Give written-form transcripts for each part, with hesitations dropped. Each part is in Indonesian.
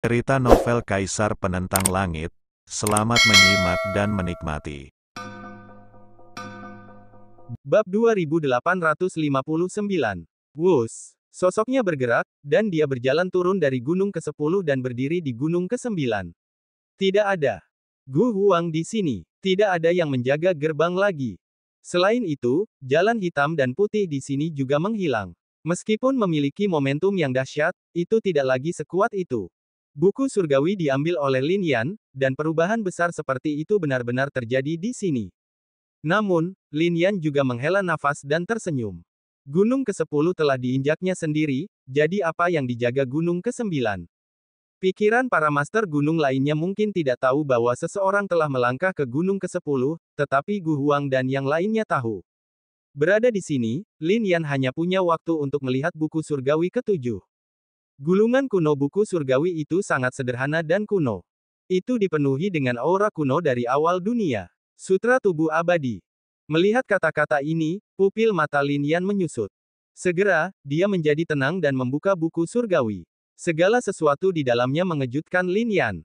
Cerita novel Kaisar Penentang Langit. Selamat menyimak dan menikmati. Bab 2859. Wus. Sosoknya bergerak, dan dia berjalan turun dari gunung ke-10 dan berdiri di gunung ke-9. Tidak ada Gu Huang di sini. Tidak ada yang menjaga gerbang lagi. Selain itu, jalan hitam dan putih di sini juga menghilang. Meskipun memiliki momentum yang dahsyat, itu tidak lagi sekuat itu. Buku surgawi diambil oleh Lin Yan, dan perubahan besar seperti itu benar-benar terjadi di sini. Namun, Lin Yan juga menghela nafas dan tersenyum. Gunung ke-10 telah diinjaknya sendiri, jadi apa yang dijaga gunung ke-9? Pikiran para master gunung lainnya mungkin tidak tahu bahwa seseorang telah melangkah ke gunung ke-10, tetapi Gu Huang dan yang lainnya tahu. Berada di sini, Lin Yan hanya punya waktu untuk melihat buku surgawi ke-7. Gulungan kuno buku surgawi itu sangat sederhana dan kuno. Itu dipenuhi dengan aura kuno dari awal dunia. Sutra Tubuh Abadi. Melihat kata-kata ini, pupil mata Lin Yan menyusut. Segera, dia menjadi tenang dan membuka buku surgawi. Segala sesuatu di dalamnya mengejutkan Lin Yan.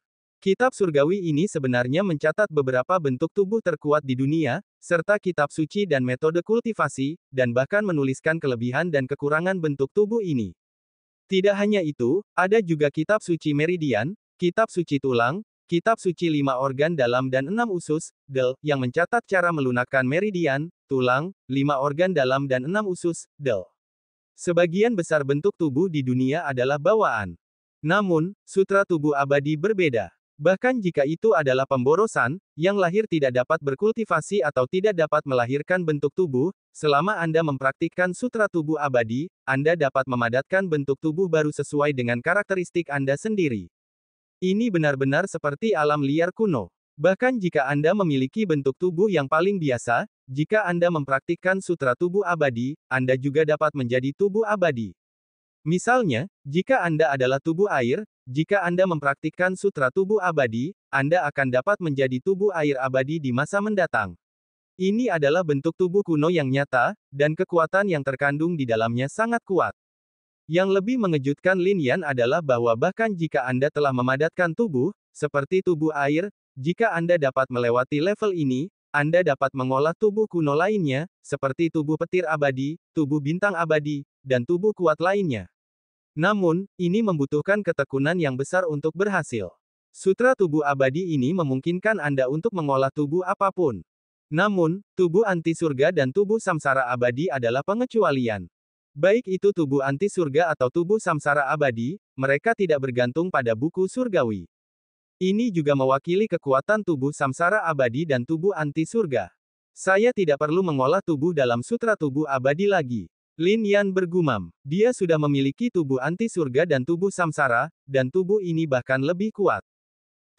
Kitab surgawi ini sebenarnya mencatat beberapa bentuk tubuh terkuat di dunia, serta kitab suci dan metode kultivasi, dan bahkan menuliskan kelebihan dan kekurangan bentuk tubuh ini. Tidak hanya itu, ada juga kitab suci meridian, kitab suci tulang, kitab suci 5 organ dalam dan 6 usus, del, yang mencatat cara melunakkan meridian, tulang, 5 organ dalam dan 6 usus, del. Sebagian besar bentuk tubuh di dunia adalah bawaan. Namun, sutra tubuh abadi berbeda. Bahkan jika itu adalah pemborosan, yang lahir tidak dapat berkultivasi atau tidak dapat melahirkan bentuk tubuh, selama Anda mempraktikkan sutra tubuh abadi, Anda dapat memadatkan bentuk tubuh baru sesuai dengan karakteristik Anda sendiri. Ini benar-benar seperti alam liar kuno. Bahkan jika Anda memiliki bentuk tubuh yang paling biasa, jika Anda mempraktikkan sutra tubuh abadi, Anda juga dapat menjadi tubuh abadi. Misalnya, jika Anda adalah tubuh air, jika Anda mempraktikkan sutra tubuh abadi, Anda akan dapat menjadi tubuh air abadi di masa mendatang. Ini adalah bentuk tubuh kuno yang nyata, dan kekuatan yang terkandung di dalamnya sangat kuat. Yang lebih mengejutkan Lin Yan adalah bahwa bahkan jika Anda telah memadatkan tubuh, seperti tubuh air, jika Anda dapat melewati level ini, Anda dapat mengolah tubuh kuno lainnya, seperti tubuh petir abadi, tubuh bintang abadi, dan tubuh kuat lainnya. Namun, ini membutuhkan ketekunan yang besar untuk berhasil. Sutra tubuh abadi ini memungkinkan Anda untuk mengolah tubuh apapun. Namun, tubuh anti surga dan tubuh samsara abadi adalah pengecualian. Baik itu tubuh anti surga atau tubuh samsara abadi, mereka tidak bergantung pada buku surgawi. Ini juga mewakili kekuatan tubuh samsara abadi dan tubuh anti surga. Saya tidak perlu mengolah tubuh dalam sutra tubuh abadi lagi. Lin Yan bergumam. Dia sudah memiliki tubuh anti surga dan tubuh samsara, dan tubuh ini bahkan lebih kuat.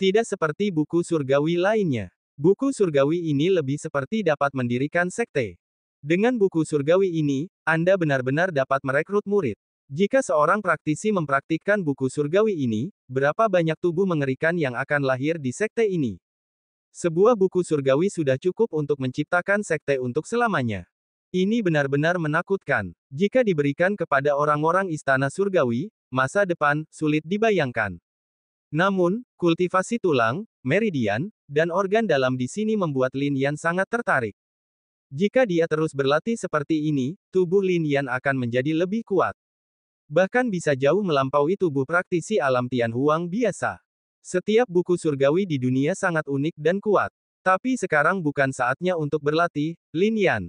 Tidak seperti buku surgawi lainnya. Buku surgawi ini lebih seperti dapat mendirikan sekte. Dengan buku surgawi ini, Anda benar-benar dapat merekrut murid. Jika seorang praktisi mempraktikkan buku surgawi ini, berapa banyak tubuh mengerikan yang akan lahir di sekte ini? Sebuah buku surgawi sudah cukup untuk menciptakan sekte untuk selamanya. Ini benar-benar menakutkan. Jika diberikan kepada orang-orang istana surgawi, masa depan sulit dibayangkan. Namun, kultivasi tulang, meridian, dan organ dalam di sini membuat Lin Yan sangat tertarik. Jika dia terus berlatih seperti ini, tubuh Lin Yan akan menjadi lebih kuat. Bahkan bisa jauh melampaui tubuh praktisi alam Tian Huang biasa. Setiap buku surgawi di dunia sangat unik dan kuat. Tapi sekarang bukan saatnya untuk berlatih, Lin Yan.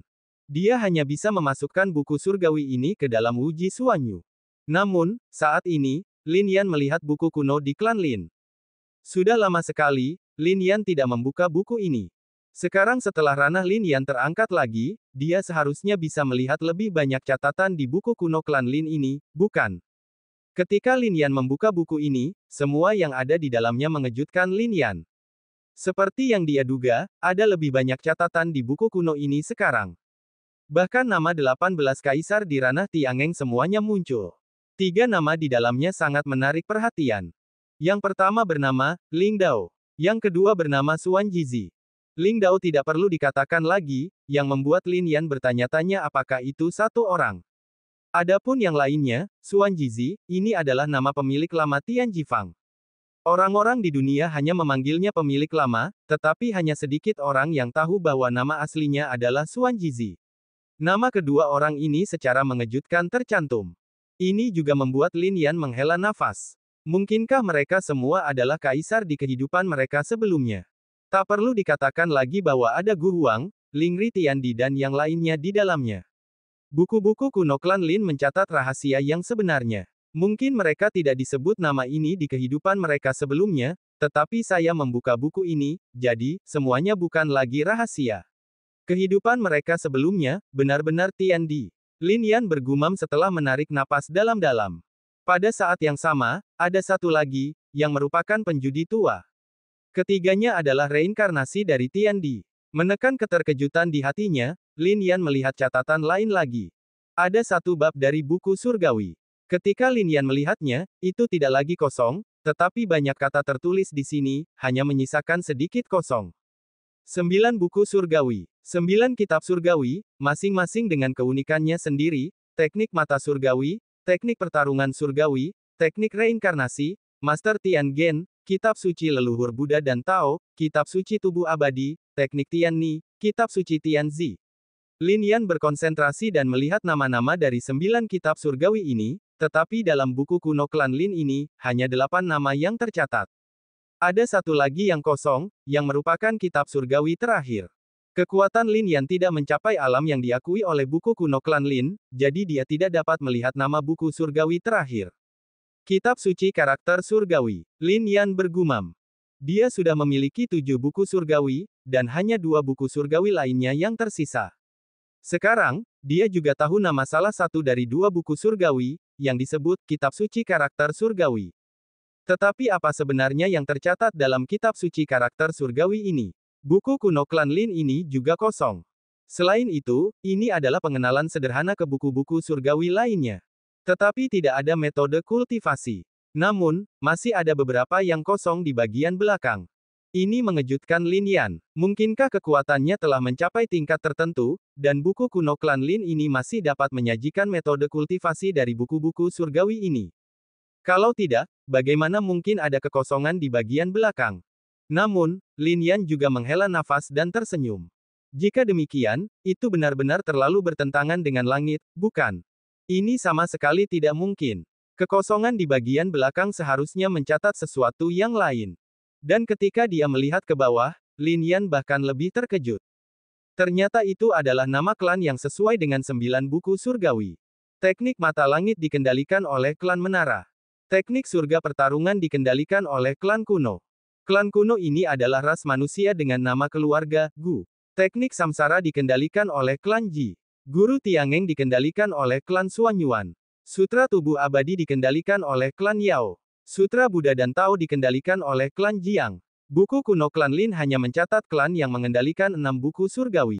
Dia hanya bisa memasukkan buku surgawi ini ke dalam Wuji Suanyu. Namun, saat ini, Lin Yan melihat buku kuno di klan Lin. Sudah lama sekali, Lin Yan tidak membuka buku ini. Sekarang setelah ranah Lin Yan terangkat lagi, dia seharusnya bisa melihat lebih banyak catatan di buku kuno klan Lin ini, bukan? Ketika Lin Yan membuka buku ini, semua yang ada di dalamnya mengejutkan Lin Yan. Seperti yang dia duga, ada lebih banyak catatan di buku kuno ini sekarang. Bahkan nama 18 kaisar di ranah Tiangeng semuanya muncul. 3 nama di dalamnya sangat menarik perhatian. Yang pertama bernama Ling Dao. Yang kedua bernama Suan Jizi. Ling Dao tidak perlu dikatakan lagi, yang membuat Lin Yan bertanya-tanya apakah itu satu orang. Adapun yang lainnya, Suan Jizi, ini adalah nama pemilik lama Tian Jifang. Orang-orang di dunia hanya memanggilnya pemilik lama, tetapi hanya sedikit orang yang tahu bahwa nama aslinya adalah Xuan Jizi. Nama kedua orang ini secara mengejutkan tercantum. Ini juga membuat Lin Yan menghela nafas. Mungkinkah mereka semua adalah kaisar di kehidupan mereka sebelumnya? Tak perlu dikatakan lagi bahwa ada Gu Huang, Lingri Tiandi dan yang lainnya di dalamnya. Buku-buku kuno klan Lin mencatat rahasia yang sebenarnya. Mungkin mereka tidak disebut nama ini di kehidupan mereka sebelumnya, tetapi saya membuka buku ini, jadi, semuanya bukan lagi rahasia. Kehidupan mereka sebelumnya, benar-benar Tiandi. Lin Yan bergumam setelah menarik napas dalam-dalam. Pada saat yang sama, ada satu lagi, yang merupakan penjudi tua. Ketiganya adalah reinkarnasi dari Tiandi. Menekan keterkejutan di hatinya, Lin Yan melihat catatan lain lagi. Ada satu bab dari buku surgawi. Ketika Lin Yan melihatnya, itu tidak lagi kosong, tetapi banyak kata tertulis di sini, hanya menyisakan sedikit kosong. 9 buku surgawi. 9 kitab surgawi, masing-masing dengan keunikannya sendiri, teknik mata surgawi, teknik pertarungan surgawi, teknik reinkarnasi, Master Tian Gen, kitab suci leluhur Buddha dan Tao, kitab suci tubuh abadi, teknik Tian Ni, kitab suci Tian Zi. Lin Yan berkonsentrasi dan melihat nama-nama dari 9 kitab surgawi ini, tetapi dalam buku kuno klan Lin ini, hanya 8 nama yang tercatat. Ada satu lagi yang kosong, yang merupakan kitab surgawi terakhir. Kekuatan Lin Yan tidak mencapai alam yang diakui oleh buku kuno klan Lin, jadi dia tidak dapat melihat nama buku surgawi terakhir. Kitab suci karakter surgawi. Lin Yan bergumam. Dia sudah memiliki 7 buku surgawi, dan hanya 2 buku surgawi lainnya yang tersisa. Sekarang, dia juga tahu nama salah satu dari 2 buku surgawi, yang disebut Kitab Suci Karakter Surgawi. Tetapi apa sebenarnya yang tercatat dalam Kitab Suci Karakter Surgawi ini? Buku kuno klan Lin ini juga kosong. Selain itu, ini adalah pengenalan sederhana ke buku-buku surgawi lainnya. Tetapi tidak ada metode kultivasi. Namun, masih ada beberapa yang kosong di bagian belakang. Ini mengejutkan Lin Yan. Mungkinkah kekuatannya telah mencapai tingkat tertentu, dan buku kuno klan Lin ini masih dapat menyajikan metode kultivasi dari buku-buku surgawi ini? Kalau tidak, bagaimana mungkin ada kekosongan di bagian belakang? Namun, Lin Yan juga menghela nafas dan tersenyum. Jika demikian, itu benar-benar terlalu bertentangan dengan langit, bukan? Ini sama sekali tidak mungkin. Kekosongan di bagian belakang seharusnya mencatat sesuatu yang lain. Dan ketika dia melihat ke bawah, Lin Yan bahkan lebih terkejut. Ternyata itu adalah nama klan yang sesuai dengan 9 buku surgawi. Teknik mata langit dikendalikan oleh klan menara. Teknik surga pertarungan dikendalikan oleh klan kuno. Klan kuno ini adalah ras manusia dengan nama keluarga, Gu. Teknik samsara dikendalikan oleh klan Ji. Guru Tiangeng dikendalikan oleh klan Suanyuan. Sutra tubuh abadi dikendalikan oleh klan Yao. Sutra Buddha dan Tao dikendalikan oleh klan Jiang. Buku kuno klan Lin hanya mencatat klan yang mengendalikan 6 buku surgawi.